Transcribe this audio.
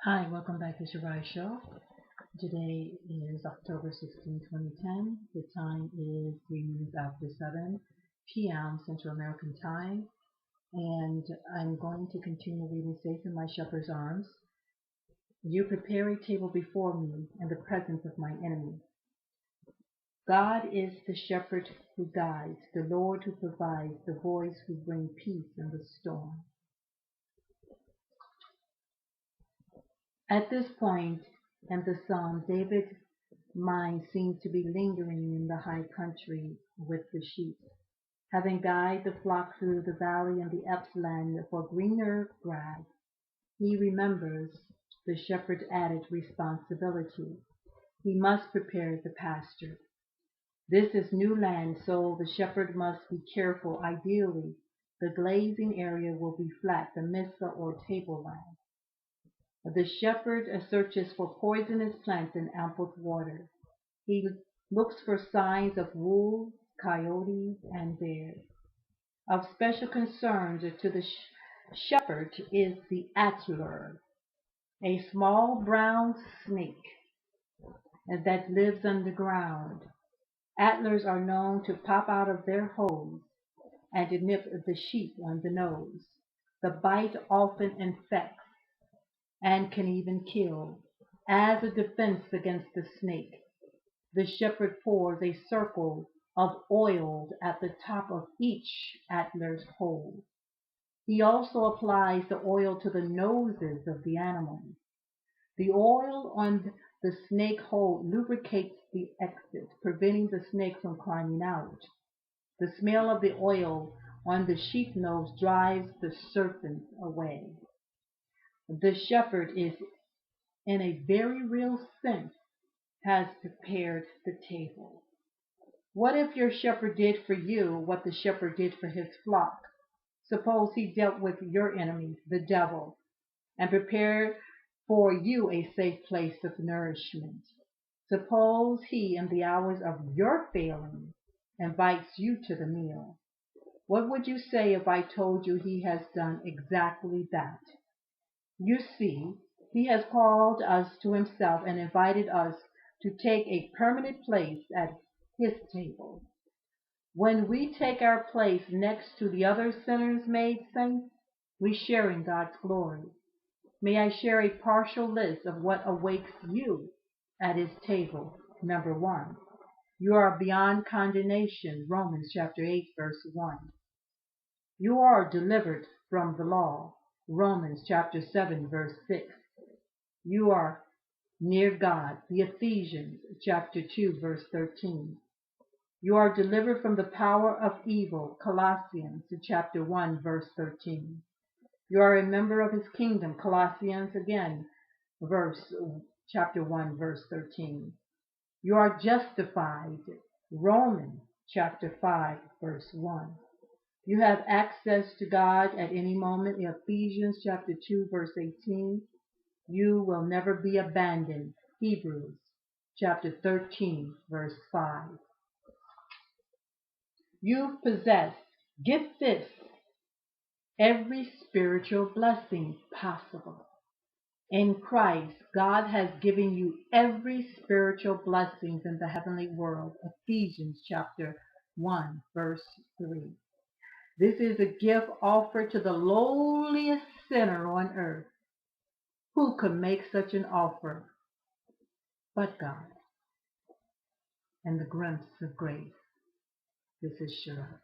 Hi, welcome back to Shirai Show. Today is October 16, 2010. The time is 3 minutes after 7 p.m. Central American Time. And I'm going to continue reading Safe in My Shepherd's Arms. You prepare a table before me in the presence of my enemy. God is the shepherd who guides, the Lord who provides, the voice who brings peace in the storm. At this point in the psalm, David's mind seems to be lingering in the high country with the sheep. Having guided the flock through the valley and the upland for greener grass, he remembers the shepherd's added responsibility. He must prepare the pasture. This is new land, so the shepherd must be careful. Ideally, the grazing area will be flat, the mesa or tableland. The shepherd searches for poisonous plants and ample water. He looks for signs of wolves, coyotes, and bears. Of special concern to the shepherd is the antler, a small brown snake that lives underground. Antlers are known to pop out of their holes and to nip the sheep on the nose. The bite often infects and can even kill. As a defense against the snake, the shepherd pours a circle of oil at the top of each antler's hole. He also applies the oil to the noses of the animals. The oil on the snake hole lubricates the exit, preventing the snake from climbing out. The smell of the oil on the sheep nose drives the serpent away. The shepherd is, in a very real sense, has prepared the table. What if your shepherd did for you what the shepherd did for his flock? Suppose he dealt with your enemy, the devil, and prepared for you a safe place of nourishment. Suppose he, in the hours of your failing, invites you to the meal. What would you say if I told you he has done exactly that? You see, he has called us to himself and invited us to take a permanent place at his table. When we take our place next to the other sinners made saints, we share in God's glory. May I share a partial list of what awaits you at his table. Number 1, you are beyond condemnation, Romans chapter 8, verse 1. You are delivered from the law, Romans chapter 7, verse 6. You are near God, the Ephesians chapter 2, verse 13. You are delivered from the power of evil, Colossians chapter 1, verse 13. You are a member of his kingdom, Colossians again, chapter 1, verse 13. You are justified, Romans chapter 5, verse 1. You have access to God at any moment, Ephesians chapter 2, verse 18. You will never be abandoned, Hebrews chapter 13, verse 5. You possess, get this, every spiritual blessing possible. In Christ, God has given you every spiritual blessing in the heavenly world, Ephesians chapter 1, verse 3. This is a gift offered to the lowliest sinner on earth. Who could make such an offer but God? And the glimpse of grace. This is Shira.